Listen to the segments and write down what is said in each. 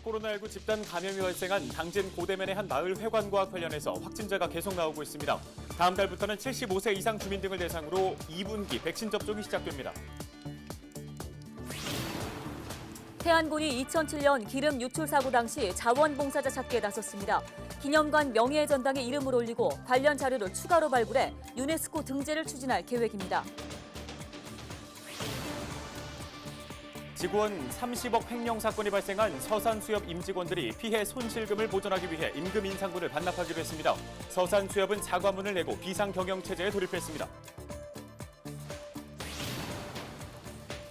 코로나19 집단 감염이 발생한 당진 고대면의 한 마을 회관과 관련해서 확진자가 계속 나오고 있습니다. 다음 달부터는 75세 이상 주민 등을 대상으로 2분기 백신 접종이 시작됩니다. 태안군이 2007년 기름 유출 사고 당시 자원봉사자 찾기에 나섰습니다. 기념관 명예의 전당에 이름을 올리고 관련 자료를 추가로 발굴해 유네스코 등재를 추진할 계획입니다. 지구원 30억 횡령 사건이 발생한 서산수협 임직원들이 피해 손실금을 보전하기 위해 임금 인상분을 반납하기로 했습니다. 서산수협은 사과문을 내고 비상경영체제에 돌입했습니다.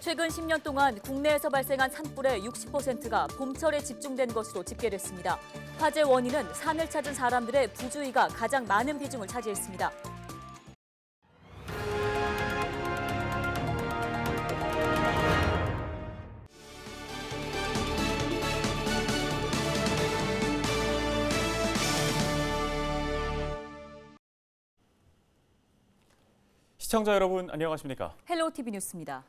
최근 10년 동안 국내에서 발생한 산불의 60%가 봄철에 집중된 것으로 집계됐습니다. 화재 원인은 산을 찾은 사람들의 부주의가 가장 많은 비중을 차지했습니다. 시청자 여러분 안녕하십니까? 헬로 TV 뉴스입니다.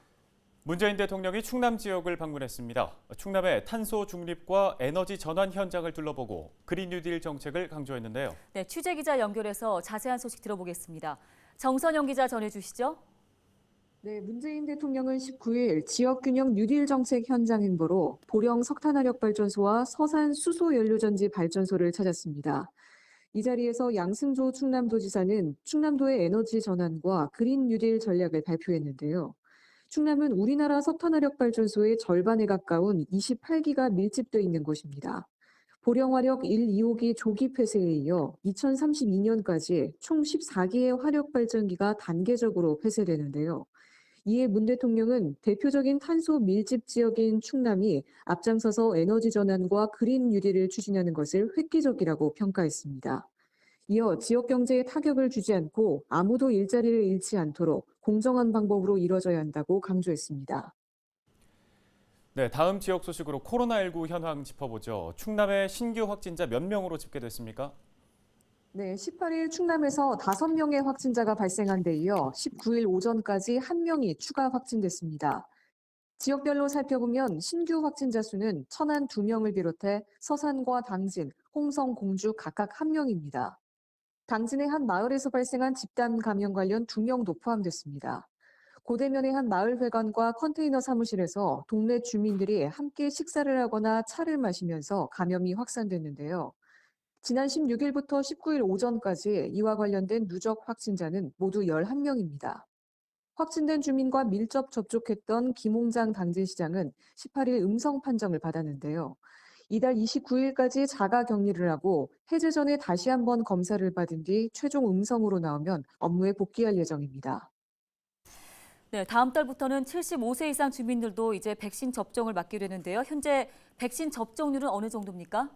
문재인 대통령이 충남 지역을 방문했습니다. 충남의 탄소 중립과 에너지 전환 현장을 둘러보고 그린 뉴딜 정책을 강조했는데요. 네, 취재 기자 연결해서 자세한 소식 들어보겠습니다. 정선영 기자 전해주시죠. 네, 문재인 대통령은 19일 지역균형 뉴딜 정책 현장 행보로 보령 석탄화력발전소와 서산 수소연료전지 발전소를 찾았습니다. 이 자리에서 양승조 충남도지사는 충남도의 에너지 전환과 그린 뉴딜 전략을 발표했는데요. 충남은 우리나라 석탄화력발전소의 절반에 가까운 28기가 밀집돼 있는 곳입니다. 보령화력 1, 2호기 조기 폐쇄에 이어 2032년까지 총 14기의 화력발전기가 단계적으로 폐쇄되는데요. 이에 문 대통령은 대표적인 탄소 밀집 지역인 충남이 앞장서서 에너지 전환과 그린 뉴딜을 추진하는 것을 획기적이라고 평가했습니다. 이어 지역 경제에 타격을 주지 않고 아무도 일자리를 잃지 않도록 공정한 방법으로 이뤄져야 한다고 강조했습니다. 네, 다음 지역 소식으로 코로나19 현황 짚어보죠. 충남의 신규 확진자 몇 명으로 집계됐습니까? 네, 18일 충남에서 5명의 확진자가 발생한 데 이어 19일 오전까지 1명이 추가 확진됐습니다. 지역별로 살펴보면 신규 확진자 수는 천안 2명을 비롯해 서산과 당진, 홍성, 공주 각각 1명입니다. 당진의 한 마을에서 발생한 집단 감염 관련 2명도 포함됐습니다. 고대면의 한 마을 회관과 컨테이너 사무실에서 동네 주민들이 함께 식사를 하거나 차를 마시면서 감염이 확산됐는데요. 지난 16일부터 19일 오전까지 이와 관련된 누적 확진자는 모두 11명입니다. 확진된 주민과 밀접 접촉했던 김홍장 당진시장은 18일 음성 판정을 받았는데요. 이달 29일까지 자가 격리를 하고 해제 전에 다시 한번 검사를 받은 뒤 최종 음성으로 나오면 업무에 복귀할 예정입니다. 네, 다음 달부터는 75세 이상 주민들도 이제 백신 접종을 맞게 되는데요. 현재 백신 접종률은 어느 정도입니까?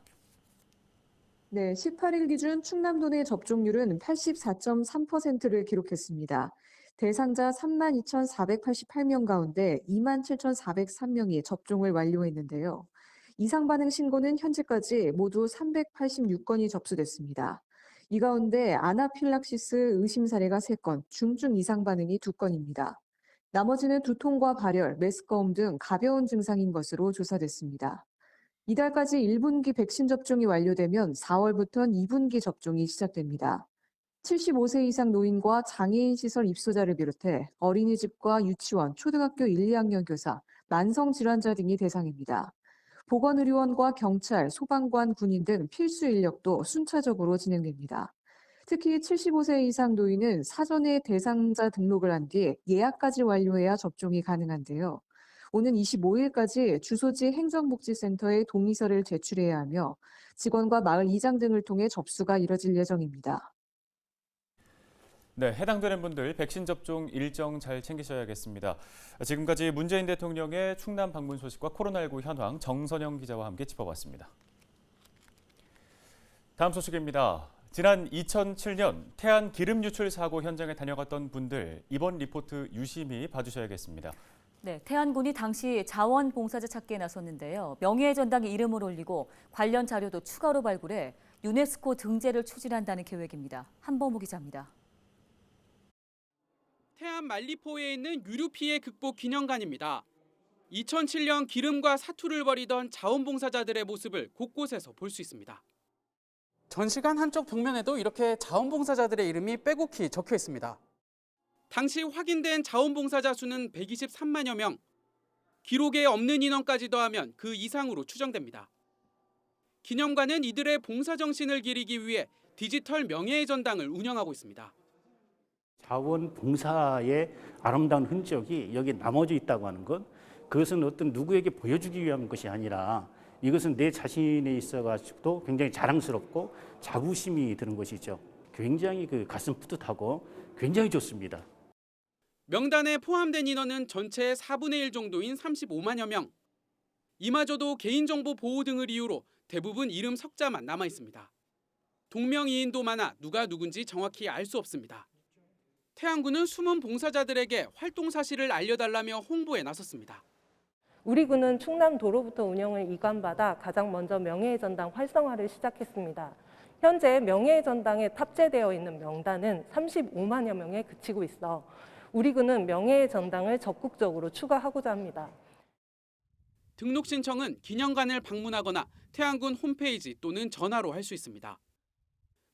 네, 18일 기준 충남도 내 접종률은 84.3%를 기록했습니다. 대상자 32,488명 가운데 27,403명이 접종을 완료했는데요. 이상 반응 신고는 현재까지 모두 386건이 접수됐습니다. 이 가운데 아나필락시스 의심 사례가 3건, 중증 이상 반응이 2건입니다. 나머지는 두통과 발열, 메스꺼움 등 가벼운 증상인 것으로 조사됐습니다. 이달까지 1분기 백신 접종이 완료되면 4월부터는 2분기 접종이 시작됩니다. 75세 이상 노인과 장애인 시설 입소자를 비롯해 어린이집과 유치원, 초등학교 1, 2학년 교사, 만성질환자 등이 대상입니다. 보건의료원과 경찰, 소방관, 군인 등 필수 인력도 순차적으로 진행됩니다. 특히 75세 이상 노인은 사전에 대상자 등록을 한 뒤 예약까지 완료해야 접종이 가능한데요. 오는 25일까지 주소지 행정복지센터에 동의서를 제출해야 하며 직원과 마을 이장 등을 통해 접수가 이뤄질 예정입니다. 네, 해당되는 분들 백신 접종 일정 잘 챙기셔야겠습니다. 지금까지 문재인 대통령의 충남 방문 소식과 코로나19 현황 정선영 기자와 함께 짚어봤습니다. 다음 소식입니다. 지난 2007년 태안 기름 유출 사고 현장에 다녀갔던 분들 이번 리포트 유심히 봐주셔야겠습니다. 네, 태안군이 당시 자원봉사자 찾기에 나섰는데요. 명예의 전당에 이름을 올리고 관련 자료도 추가로 발굴해 유네스코 등재를 추진한다는 계획입니다. 한범우 기자입니다. 태안 만리포에 있는 유류 피해 극복 기념관입니다. 2007년 기름과 사투를 벌이던 자원봉사자들의 모습을 곳곳에서 볼 수 있습니다. 전시관 한쪽 벽면에도 이렇게 자원봉사자들의 이름이 빼곡히 적혀 있습니다. 당시 확인된 자원봉사자 수는 123만여 명. 기록에 없는 인원까지 더하면 그 이상으로 추정됩니다. 기념관은 이들의 봉사정신을 기리기 위해 디지털 명예의 전당을 운영하고 있습니다. 자원봉사의 아름다운 흔적이 여기 남아져 있다고 하는 것, 그것은 어떤 누구에게 보여주기 위한 것이 아니라 이것은 내 자신에 있어가지고도 굉장히 자랑스럽고 자부심이 드는 것이죠. 굉장히 가슴 뿌듯하고 굉장히 좋습니다. 명단에 포함된 인원은 전체의 4분의 1 정도인 35만여 명. 이마저도 개인정보 보호 등을 이유로 대부분 이름 석자만 남아 있습니다. 동명이인도 많아 누가 누군지 정확히 알 수 없습니다. 태안군은 숨은 봉사자들에게 활동 사실을 알려달라며 홍보에 나섰습니다. 우리 군은 충남도로부터 운영을 이관받아 가장 먼저 명예의 전당 활성화를 시작했습니다. 현재 명예의 전당에 탑재되어 있는 명단은 35만여 명에 그치고 있어 우리 군은 명예의 전당을 적극적으로 추가하고자 합니다. 등록 신청은 기념관을 방문하거나 태안군 홈페이지 또는 전화로 할 수 있습니다.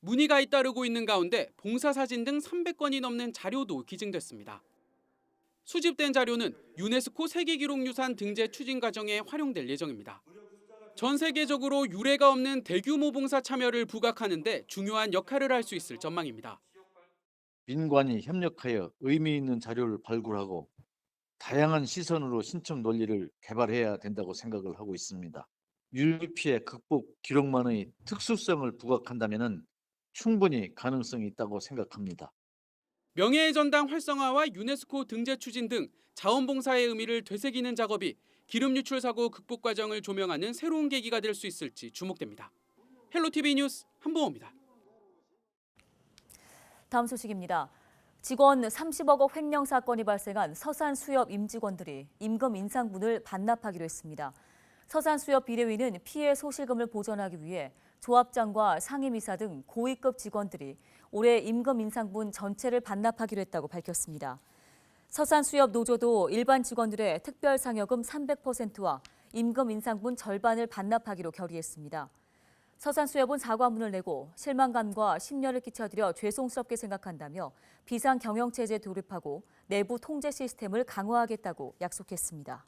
문의가 잇따르고 있는 가운데 봉사사진 등 300건이 넘는 자료도 기증됐습니다. 수집된 자료는 유네스코 세계기록유산 등재 추진 과정에 활용될 예정입니다. 전 세계적으로 유례가 없는 대규모 봉사 참여를 부각하는 데 중요한 역할을 할 수 있을 전망입니다. 민관이 협력하여 의미 있는 자료를 발굴하고 다양한 시선으로 신청 논리를 개발해야 된다고 생각을 하고 있습니다. 유류 피해 극복 기록만의 특수성을 부각한다면 충분히 가능성이 있다고 생각합니다. 명예의 전당 활성화와 유네스코 등재 추진 등 자원봉사의 의미를 되새기는 작업이 기름 유출 사고 극복 과정을 조명하는 새로운 계기가 될 수 있을지 주목됩니다. 헬로티비 뉴스 한보호입니다. 다음 소식입니다. 직원 30억 원 횡령 사건이 발생한 서산수협 임직원들이 임금 인상분을 반납하기로 했습니다. 서산수협 비례위는 피해 소실금을 보전하기 위해 조합장과 상임이사 등 고위급 직원들이 올해 임금 인상분 전체를 반납하기로 했다고 밝혔습니다. 서산수협 노조도 일반 직원들의 특별상여금 300%와 임금 인상분 절반을 반납하기로 결의했습니다. 서산수협은 사과문을 내고 실망감과 심려를 끼쳐드려 죄송스럽게 생각한다며 비상경영체제에 돌입하고 내부 통제 시스템을 강화하겠다고 약속했습니다.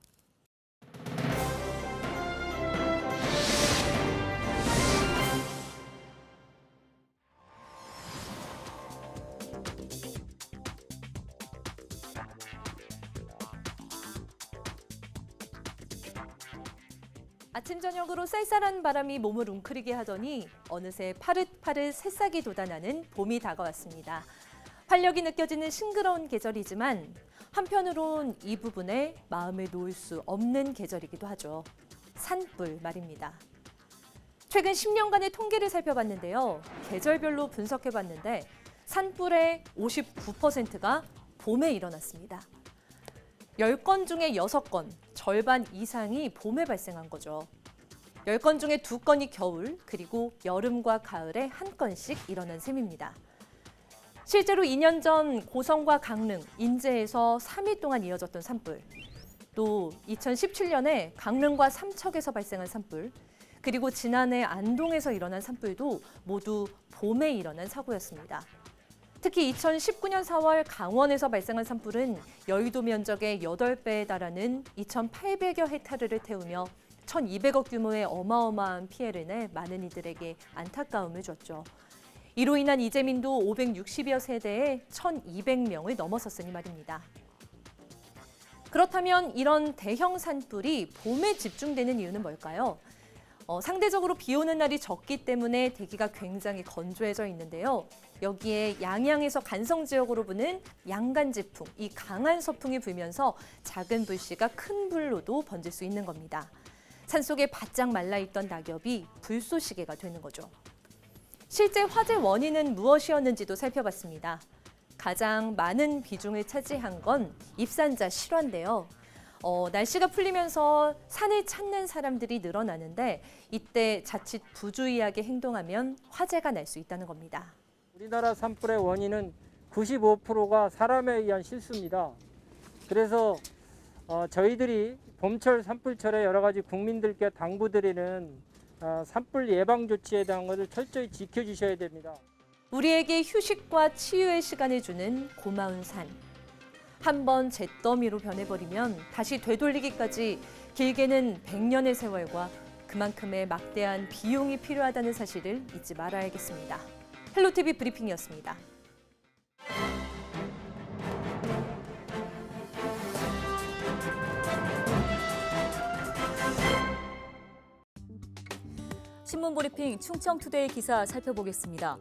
아침 저녁으로 쌀쌀한 바람이 몸을 웅크리게 하더니 어느새 파릇파릇 새싹이 돋아나는 봄이 다가왔습니다. 활력이 느껴지는 싱그러운 계절이지만 한편으론 이 부분에 마음을 놓을 수 없는 계절이기도 하죠. 산불 말입니다. 최근 10년간의 통계를 살펴봤는데요. 계절별로 분석해봤는데 산불의 59%가 봄에 일어났습니다. 10건 중에 6건, 절반 이상이 봄에 발생한 거죠. 10건 중에 2건이 겨울, 그리고 여름과 가을에 1건씩 일어난 셈입니다. 실제로 2년 전 고성과 강릉, 인제에서 3일 동안 이어졌던 산불, 또 2017년에 강릉과 삼척에서 발생한 산불, 그리고 지난해 안동에서 일어난 산불도 모두 봄에 일어난 사고였습니다. 특히 2019년 4월 강원에서 발생한 산불은 여의도 면적의 8배에 달하는 2,800여 헥타르를 태우며 1,200억 규모의 어마어마한 피해를 내 많은 이들에게 안타까움을 줬죠. 이로 인한 이재민도 560여 세대에 1,200명을 넘어섰으니 말입니다. 그렇다면 이런 대형 산불이 봄에 집중되는 이유는 뭘까요? 상대적으로 비 오는 날이 적기 때문에 대기가 굉장히 건조해져 있는데요. 여기에 양양에서 간성 지역으로 부는 양간지풍, 이 강한 서풍이 불면서 작은 불씨가 큰 불로도 번질 수 있는 겁니다. 산속에 바짝 말라있던 낙엽이 불쏘시개가 되는 거죠. 실제 화재 원인은 무엇이었는지도 살펴봤습니다. 가장 많은 비중을 차지한 건 입산자 실화인데요. 날씨가 풀리면서 산을 찾는 사람들이 늘어나는데 이때 자칫 부주의하게 행동하면 화재가 날 수 있다는 겁니다. 우리나라 산불의 원인은 95%가 사람에 의한 실수입니다. 그래서 저희들이 봄철 산불철에 여러 가지 국민들께 당부드리는 산불 예방 조치에 대한 것을 철저히 지켜주셔야 됩니다. 우리에게 휴식과 치유의 시간을 주는 고마운 산. 한번 잿더미로 변해버리면 다시 되돌리기까지 길게는 100년의 세월과 그만큼의 막대한 비용이 필요하다는 사실을 잊지 말아야겠습니다. 헬로티비 브리핑이었습니다. 신문 브리핑 충청투데이 기사 살펴보겠습니다.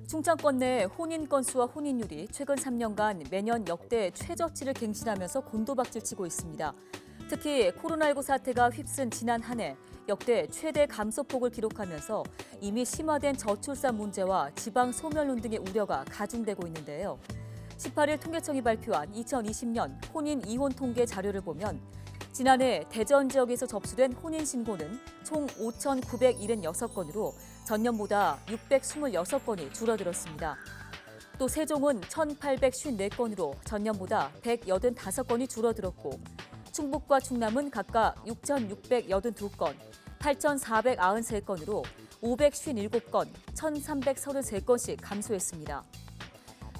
충청권 내 혼인 건수와 혼인율이 최근 3년간 매년 역대 최저치를 갱신하면서 곤두박질치고 있습니다. 특히 코로나19 사태가 휩쓴 지난 한 해 역대 최대 감소폭을 기록하면서 이미 심화된 저출산 문제와 지방 소멸론 등의 우려가 가중되고 있는데요. 18일 통계청이 발표한 2020년 혼인 이혼 통계 자료를 보면 지난해 대전 지역에서 접수된 혼인 신고는 총 5,976건으로 전년보다 626건이 줄어들었습니다. 또 세종은 1,854건으로 전년보다 185건이 줄어들었고 충북과 충남은 각각 6,682건, 8,493건으로 557건, 1,333건씩 감소했습니다.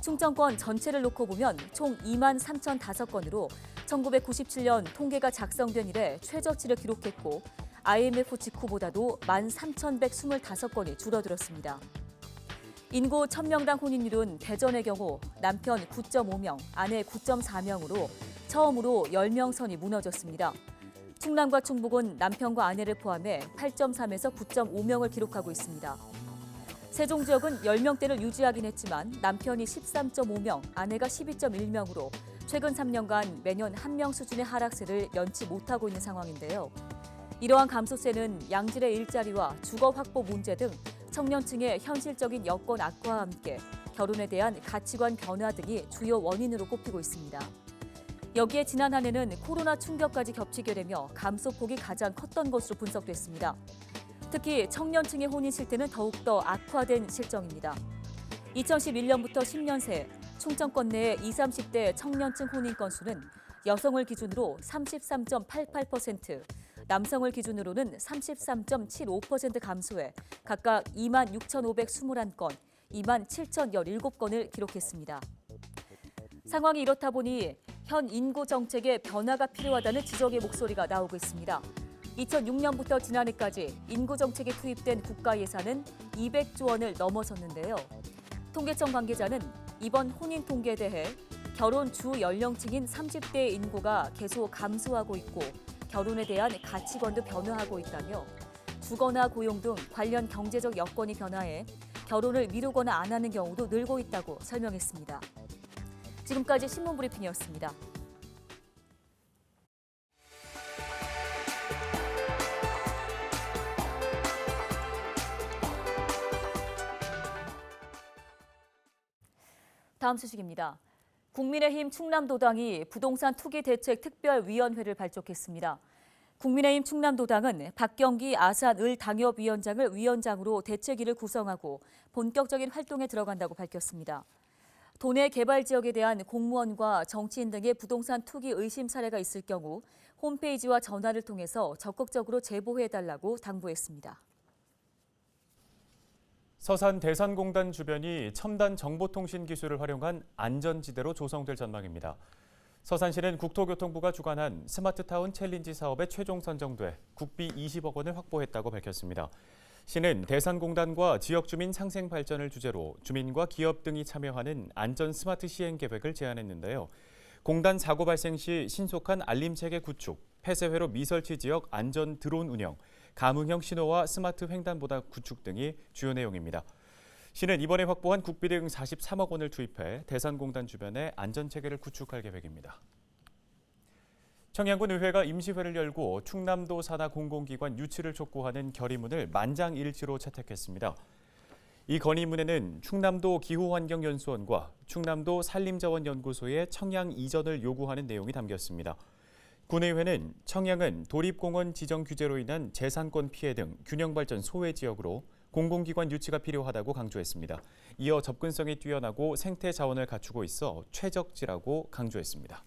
충청권 전체를 놓고 보면 총 23,005건으로 1997년 통계가 작성된 이래 최저치를 기록했고 IMF 직후보다도 13,125건이 줄어들었습니다. 인구 1,000명당 혼인율은 대전의 경우 남편 9.5명, 아내 9.4명으로 처음으로 10명 선이 무너졌습니다. 충남과 충북은 남편과 아내를 포함해 8.3에서 9.5명을 기록하고 있습니다. 세종 지역은 10명대를 유지하긴 했지만 남편이 13.5명, 아내가 12.1명으로 최근 3년간 매년 1명 수준의 하락세를 면치 못하고 있는 상황인데요. 이러한 감소세는 양질의 일자리와 주거 확보 문제 등 청년층의 현실적인 여건 악화와 함께 결혼에 대한 가치관 변화 등이 주요 원인으로 꼽히고 있습니다. 여기에 지난 한 해는 코로나 충격까지 겹치게 되며 감소폭이 가장 컸던 것으로 분석됐습니다. 특히 청년층의 혼인 실태는 더욱더 악화된 실정입니다. 2011년부터 10년 새 충청권 내 20, 30대 청년층 혼인 건수는 여성을 기준으로 33.88%, 남성을 기준으로는 33.75% 감소해 각각 26,521건, 27,017건을 기록했습니다. 상황이 이렇다 보니 현 인구 정책에 변화가 필요하다는 지적의 목소리가 나오고 있습니다. 2006년부터 지난해까지 인구 정책에 투입된 국가 예산은 200조 원을 넘어섰는데요. 통계청 관계자는 이번 혼인 통계에 대해 결혼 주 연령층인 30대의 인구가 계속 감소하고 있고 결혼에 대한 가치관도 변화하고 있다며 주거나 고용 등 관련 경제적 여건이 변화해 결혼을 미루거나 안 하는 경우도 늘고 있다고 설명했습니다. 지금까지 신문 브리핑이었습니다. 다음 소식입니다. 국민의힘 충남도당이 부동산 투기 대책 특별위원회를 발족했습니다. 국민의힘 충남도당은 박경기 아산을 당협위원장을 위원장으로 대책위를 구성하고 본격적인 활동에 들어간다고 밝혔습니다. 도내 개발 지역에 대한 공무원과 정치인 등의 부동산 투기 의심 사례가 있을 경우 홈페이지와 전화를 통해서 적극적으로 제보해달라고 당부했습니다. 서산 대산공단 주변이 첨단 정보통신 기술을 활용한 안전지대로 조성될 전망입니다. 서산시는 국토교통부가 주관한 스마트타운 챌린지 사업에 최종 선정돼 국비 20억 원을 확보했다고 밝혔습니다. 시는 대산공단과 지역주민 상생 발전을 주제로 주민과 기업 등이 참여하는 안전 스마트 시행 계획을 제안했는데요. 공단 사고 발생 시 신속한 알림체계 구축, 폐쇄회로 미설치 지역 안전 드론 운영, 감응형 신호와 스마트 횡단보도 구축 등이 주요 내용입니다. 시는 이번에 확보한 국비 등 43억 원을 투입해 대산공단 주변에 안전체계를 구축할 계획입니다. 청양군 의회가 임시회를 열고 충남도 산하 공공기관 유치를 촉구하는 결의문을 만장일치로 채택했습니다. 이 건의문에는 충남도 기후환경연수원과 충남도 산림자원연구소의 청양 이전을 요구하는 내용이 담겼습니다. 군의회는 청양은 도립공원 지정 규제로 인한 재산권 피해 등 균형발전 소외 지역으로 공공기관 유치가 필요하다고 강조했습니다. 이어 접근성이 뛰어나고 생태 자원을 갖추고 있어 최적지라고 강조했습니다.